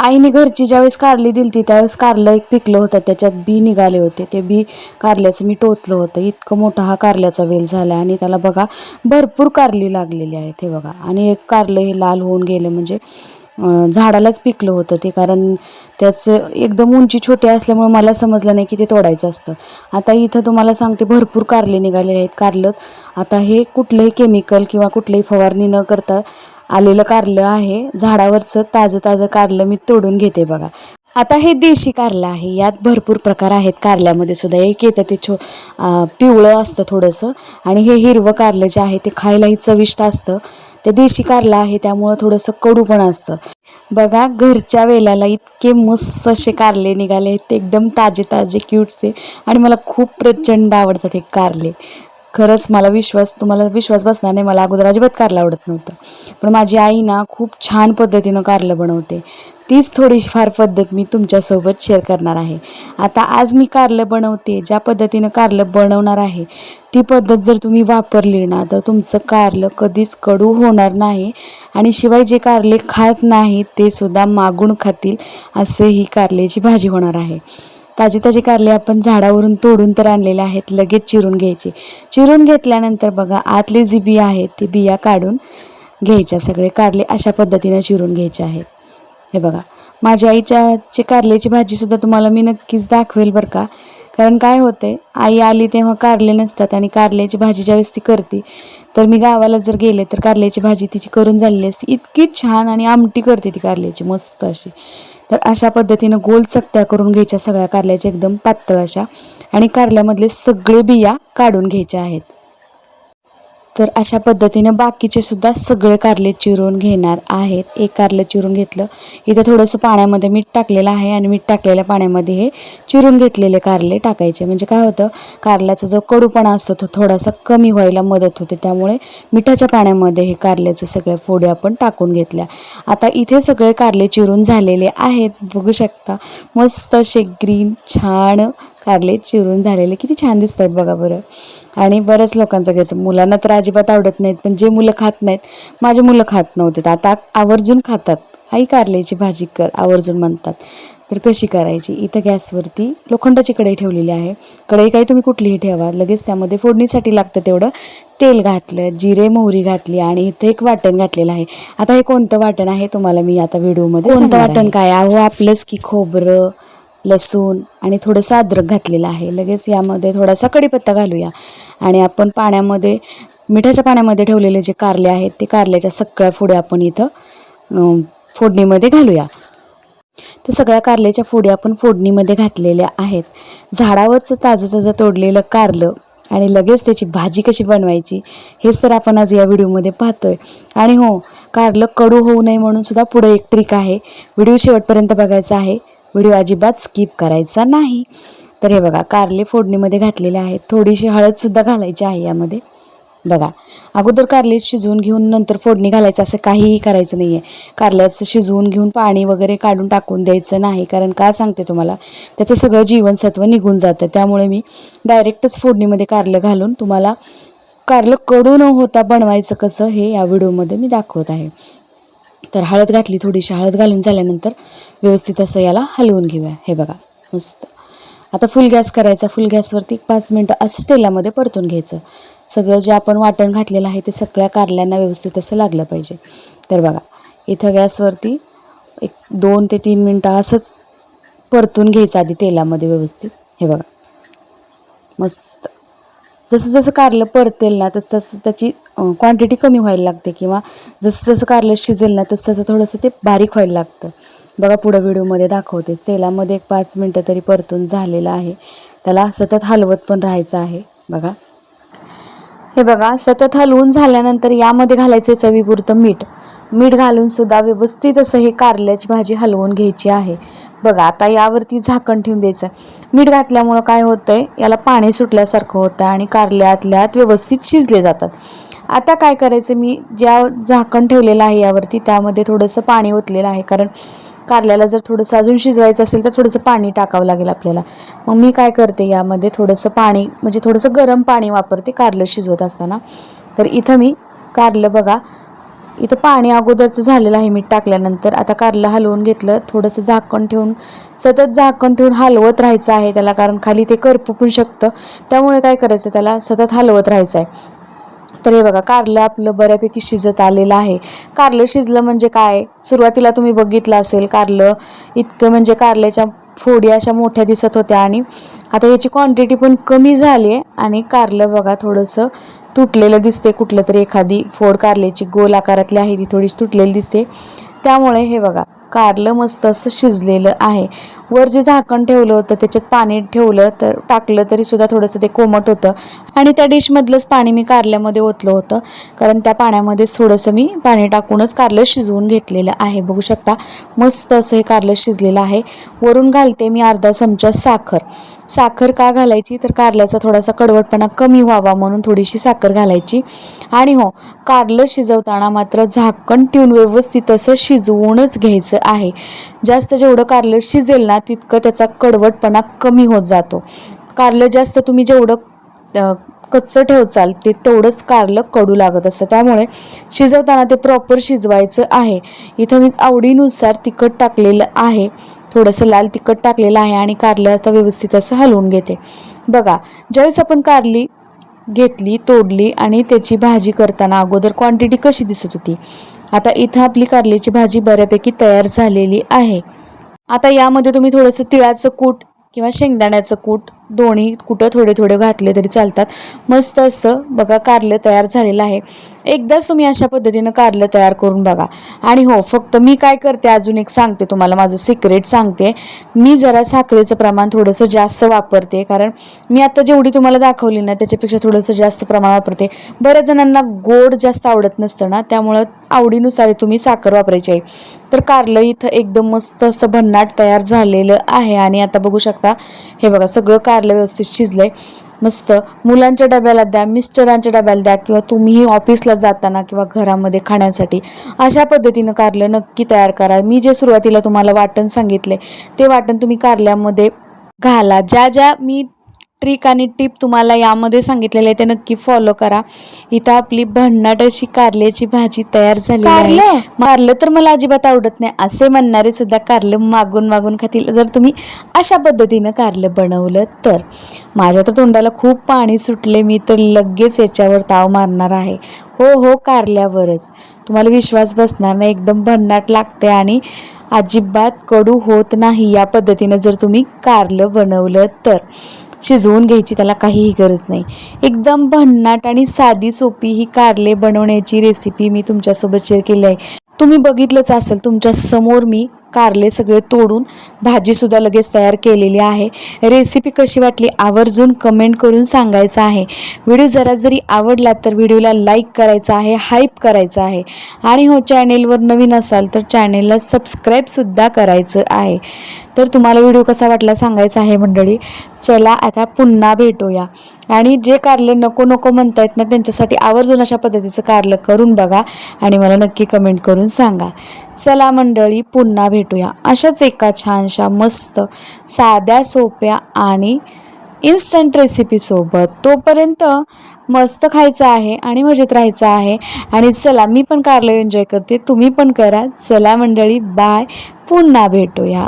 आईने घरची ज्यावेळेस कारली दिलती त्यावेळेस कारलं एक पिकलं होतं, त्याच्यात बी निघाले होते. ते बी कारल्याचं मी टोचलं होतं. इतकं मोठा हा कारल्याचा वेल झाला आणि त्याला बघा भरपूर कारली लागलेली आहेत हे बघा. आणि एक कारलं हे लाल होऊन गेलं म्हणजे झाडालाच पिकलं होतं ते, कारण त्याचं एकदम उंची छोटी असल्यामुळे मला समजलं नाही की ते तोडायचं असतं. आता इथं तुम्हाला सांगते भरपूर कारले निघालेले आहेत. कारलं आता हे कुठलंही केमिकल किंवा कुठलीही फवारणी न करता आलेलं कारलं आहे. झाडावरचं ताजं ताजं कारलं मी तोडून घेते बघा. आता हे देशी कारलं आहे. यात भरपूर प्रकार आहेत कारल्यामध्ये सुद्धा. एक येतं ते पिवळं असतं थोडंसं, आणि हे हिरवं कारलं जे आहे ते खायलाही चविष्ट असतं. ते देशी कारलं आहे त्यामुळं थोडंसं कडू पण असतं बघा. घरच्या वेलाला इतके मस्त असे कारले निघाले आहेत, ते एकदम ताजे ताजे क्यूटचे, आणि मला खूप प्रचंड आवडतात हे कारले. खरंच मला तुम्हाला विश्वास बसणार नाही, मला अगोदर अजिबात कारलं आवडत नव्हतं. पण माझी आई ना खूप छान पद्धतीनं कारलं बनवते. तीच थोडीफार पद्धत मी तुमच्यासोबत शेअर करणार आहे. आता आज मी कारलं बनवते, ज्या पद्धतीनं कारलं बनवणार आहे ती पद्धत जर तुम्ही वापरली ना तर तुमचं कारलं कधीच कडू होणार नाही, आणि शिवाय जे कारले खात नाहीत ते सुद्धा मागून खातील, असे ही कारल्याची भाजी होणार आहे. ताजे ताजे कारले आपण झाडावरून तोडून तर आणलेले आहेत, लगेच चिरून घ्यायचे. चिरून घेतल्यानंतर बघा आतले जी बिया आहेत ती बिया काढून घ्यायच्या. सगळे कारले अशा पद्धतीने चिरून घ्यायचे आहेत. हे बघा, माझ्या आईच्या कारल्याची भाजीसुद्धा तुम्हाला मी नक्कीच दाखवेल बरं का. कारण काय होतंय, आई आली तेव्हा कारले नसतात, आणि कारल्याची भाजी ज्यावेळेस ती करते तर मी गावाला जर गेले तर कारल्याची भाजी तिची करून झालेली असते. इतकी छान आणि आमटी करते ती कारल्याची मस्त अशी. तर अशा पद्धतीनं गोल चकत्या करून घ्यायच्या सगळ्या कारल्याच्या, एकदम पातळ अशा, आणि कारल्यामधले सगळे बिया काढून घ्यायच्या आहेत. तर अशा पद्धतीने बाकीचे सुद्धा सगळे कारले चिरून घेणार आहेत. एक कारलं चिरून घेतलं. इथं थोडंसं पाण्यामध्ये मीठ टाकलेलं आहे, आणि मीठ टाकलेल्या पाण्यामध्ये हे चिरून घेतलेले कारले टाकायचे. म्हणजे काय होतं, कारल्याचा जो कडूपणा असतो तो थोडासा कमी व्हायला मदत होते. त्यामुळे मिठाच्या पाण्यामध्ये हे कारल्याचे सगळे फोडी आपण टाकून घेतल्या. आता इथे सगळे कारले चिरून झालेले आहेत. बघू शकता मस्त असे ग्रीन छान कारले चिरून झालेले, किती छान दिसतात बघा बरं. आणि बऱ्याच लोकांचं घरचं, मुलांना तर अजिबात आवडत नाहीत, पण जे मुलं खात नाहीत, माझे मुलं खात नव्हते, आता आवर्जून खातात. आई कारल्याची भाजी कर आवर्जून म्हणतात. तर कशी करायची, इथं गॅसवरती लोखंडाची कढई ठेवलेली आहे. कढई काही तुम्ही कुठलीही ठेवा. लगेच त्यामध्ये फोडणीसाठी लागतं तेवढं तेल घातलं, जिरे मोहरी घातली, आणि इथं एक वाटण घातलेलं आहे. आता हे कोणतं वाटण आहे तुम्हाला मी आता व्हिडिओमध्ये कोणतं वाटण काय अहो, आपलंच की खोबरं, लसूण आणि थोडंसं अद्रक घातलेलं आहे. लगेच यामध्ये थोडासा कढीपत्ता घालूया, आणि आपण मिठाच्या पाण्यामध्ये ठेवलेले जे कारले आहेत ते कारल्याच्या सगळ्या फोड्या आपण इथं फोडणीमध्ये घालूया. तर सगळ्या कारल्याच्या फोड्या आपण फोडणीमध्ये घातलेल्या आहेत. झाडावरचं ताजं ताजं तोडलेलं कारलं, आणि लगेच त्याची भाजी कशी बनवायची हेच तर आपण आज या व्हिडिओमध्ये पाहतोय. आणि हो, कारलं कडू होऊ नये म्हणून सुद्धा पुढे एक ट्रिक आहे. व्हिडिओ शेवटपर्यंत बघायचा आहे, व्हिडिओ अजिबात स्किप करायचा नाही. तर हे बघा, कारले फोडणीमध्ये घातलेले आहेत. थोडीशी हळदसुद्धा घालायची आहे यामध्ये. बघा, अगोदर कारले शिजवून घेऊन नंतर फोडणी घालायचं असं काहीही करायचं नाही आहे. कारल्याचं शिजवून घेऊन पाणी वगैरे काढून टाकून द्यायचं नाही, कारण का सांगते तुम्हाला, त्याचं सगळं जीवनसत्व निघून जातं. त्यामुळे मी डायरेक्टच फोडणीमध्ये कारलं घालून तुम्हाला कारलं कडू न होता बनवायचं कसं हे या व्हिडिओमध्ये मी दाखवत आहे. तर हळद घातली, थोडीशी हळद घालून झाल्यानंतर व्यवस्थित असं याला हलवून घेऊया. हे बघा मस्त. आता फुल गॅस करायचा. फुल गॅसवरती 5 मिनटं असंच तेलामध्ये परतून घ्यायचं. सगळं जे आपण वाटण घातलेलं आहे ते सगळ्या कारल्यांना व्यवस्थित असं लागलं पाहिजे. तर बघा, इथं गॅसवरती एक 2 ते 3 मिनटं असंच परतून घ्यायचं आधी तेलामध्ये व्यवस्थित. हे बघा मस्त. जसं जसं कारलं परतेल ना तसं तसं त्याची क्वांटिटी कमी व्हायला लागते, किंवा जसं जसं कारलं शिजेल ना तसं तसं थोडंसं ते बारीक व्हायला लागतं. बघा पुढं व्हिडिओमध्ये दाखवते. तेलामध्ये एक 5 मिनटं तरी परतून झालेलं आहे. त्याला सतत हलवत पण राहायचं आहे. बघा, हे बघा, सतत हलवून झाल्यानंतर यामध्ये घालायचे चवीपुरतं मीठ. मीठ घालून सुद्धा व्यवस्थित असं हे कारल्याची भाजी हलवून घ्यायची आहे. बघा, आता यावरती झाकण ठेवून द्यायचं. मीठ घातल्यामुळं काय होतंय, याला पाणी सुटल्यासारखं होतं आणि कारल्यातल्यात व्यवस्थित शिजले जातात. आता काय करायचं, मी ज्या झाकण ठेवलेलं आहे यावरती त्यामध्ये थोडंसं पाणी ओतलेलं आहे, कारण कारल्याला जर थोडंसं अजून शिजवायचं असेल तर थोडंसं पाणी टाकावं लागेल आपल्याला. मग मी काय करते, यामध्ये थोडंसं पाणी म्हणजे थोडंसं गरम पाणी वापरते कारलं शिजवत असताना. तर इथं मी कारलं बघा इथं पाणी अगोदरचं झालेलं आहे मीठ टाकल्यानंतर. आता कारलं हलवून घेतलं, थोडंसं झाकण ठेवून सतत झाकण ठेवून हलवत राहायचं आहे त्याला, कारण खाली ते करपू पण शकतं. त्यामुळे काय करायचं, त्याला सतत हलवत राहायचं आहे. तर हे बघा कारलं आपलं बऱ्यापैकी शिजत आलेलं आहे. कारलं शिजलं म्हणजे काय, सुरुवातीला तुम्ही बघितलं असेल कारलं इतकं म्हणजे कारल्याच्या फोडी अशा मोठ्या दिसत होत्या आणि आता याची क्वांटिटी पण कमी झाली आहे आणि कारलं बघा थोडंसं तुटलेलं दिसते. कुठलं तरी एखादी फोड कारल्याची गोल आकारातली आहे ती थोडीशी तुटलेली दिसते. त्यामुळे हे बघा कारलं मस्त असं शिजलेलं आहे. वर जे झाकण ठेवलं होतं त्याच्यात पाणी ठेवलं तर टाकलं तरी सुद्धा थोडंसं ते कोमट होतं आणि त्या डिशमधलंच पाणी मी कारल्यामध्ये ओतलं होतं, कारण त्या पाण्यामध्येच थोडंसं मी पाणी टाकूनच कारलं शिजवून घेतलेलं आहे. बघू शकता मस्त असं हे कारलं शिजलेलं आहे. वरून घालते मी अर्धा चमचा साखर. साखर का घालायची, तर कारल्याचा थोडासा कडवटपणा कमी व्हावा म्हणून थोडीशी साखर घालायची. आणि हो, कारलं शिजवताना मात्र झाकण ठेवून व्यवस्थित असं शिजवूनच घ्यायचं आहे. जास्त जेवढं कारलं शिजेल ना तितकं त्याचा कडवटपणा कमी होत जातो. कारलं जास्त तुम्ही जेवढं कच्चं ठेवचाल ते तेवढंच कारलं कडू लागत असतं. त्यामुळे शिजवताना ते प्रॉपर शिजवायचं आहे. इथं मी आवडीनुसार तिखट टाकलेलं आहे, थोडंसं लाल तिखट टाकलेलं आहे आणि कारलं आता व्यवस्थित असं हलवून घेते. बघा ज्यावेळेस आपण कारली घेतली, तोडली आणि त्याची भाजी करताना अगोदर क्वांटिटी कशी दिसत होती, आता इथं आपली कारल्याची भाजी बऱ्यापैकी तयार झालेली आहे. आता यामध्ये तुम्ही थोडंसं तिळाचं कूट किंवा शेंगदाण्याचं कूट दोन्ही कुठं थोडे थोडे घातले तरी चालतात. मस्त असं बघा कारलं तयार झालेलं आहे. एकदाच तुम्ही अशा पद्धतीनं कारलं तयार करून बघा. आणि हो, फक्त मी काय करते अजून एक सांगते तुम्हाला, माझं सिक्रेट सांगते. मी जरा साखरेचं प्रमाण थोडंसं जास्त वापरते, कारण मी आता जेवढी तुम्हाला दाखवली ना त्याच्यापेक्षा थोडंसं जास्त प्रमाण वापरते. बऱ्याच जणांना गोड जास्त आवडत नसतं ना, त्यामुळं आवडीनुसार तुम्ही साखर वापरायची आहे. तर कारलं इथं एकदम मस्त असं भन्नाट तयार झालेलं आहे. आणि आता बघू शकता हे बघा सगळं कारलं व्यवस्थित शिजलंय. मस्त मुलांच्या डब्याला द्या, मिस्टरांच्या डब्याला द्या, किंवा तुम्हीही ऑफिसला जाताना किंवा घरामध्ये खाण्यासाठी अशा पद्धतीनं कारलं नक्की तयार करा. मी जे सुरुवातीला तुम्हाला वाटण सांगितले ते वाटण तुम्ही कारल्यामध्ये घाला. ज्या ज्या मी ट्रिक आणि टिप तुम्हाला यामध्ये सांगितलेले आहे ते नक्की फॉलो करा. इथं आपली भन्नाट अशी कारल्याची भाजी तयार झाली आहे. कारलं तर मला अजिबात आवडत नाही असे म्हणणारे सुद्धा कारलं मागून मागून खातील, जर तुम्ही अशा पद्धतीनं कारलं बनवलं तर. माझ्या तर तोंडाला खूप पाणी सुटले, मी तर लगेच याच्यावर ताव मारणार आहे. हो, कारल्यावरच. तुम्हाला विश्वास बसणार नाही, एकदम भन्नाट लागते आणि अजिबात कडू होत नाही या पद्धतीनं जर तुम्ही कारलं बनवलं तर. शिजवून घ्यायची त्याला काहीही गरज नाही. एकदम भन्नाट आणि साधी सोपी ही कारले बनवण्याची रेसिपी मी तुमच्यासोबत शेअर केली आहे. तुम्ही बघितलंच असेल, तुमच्या समोर मी कारले सगळे तोडून भाजीसुद्धा लगेच तयार केलेली आहे. रेसिपी कशी वाटली आवर्जून कमेंट करून सांगायचं आहे. व्हिडिओ जरा जरी आवडला तर व्हिडिओला लाईक करायचा आहे, हाईप करायचं आहे. आणि हो, चॅनेलवर नवीन असाल तर चॅनेलला सबस्क्राईबसुद्धा करायचं आहे. तर तुम्हाला व्हिडिओ कसा वाटला सांगायचा आहे मंडळी. चला आता पुन्हा भेटूया. आणि जे कारले नको नको म्हणतायत ना त्यांच्यासाठी आवर्जून अशा पद्धतीचं कारलं करून बघा आणि मला नक्की कमेंट करून सांगा. चला मंडळी, पुन्हा भेटूया अशाच एका छानशा मस्त साध्या सोप्या आणि इन्स्टंट रेसिपीसोबत. तोपर्यंत मस्त खायचं आहे आणि मजेत राहायचं आहे. आणि चला, मी पण कारलं एन्जॉय करते, तुम्ही पण करा. चला मंडळी, बाय, पुन्हा भेटूया.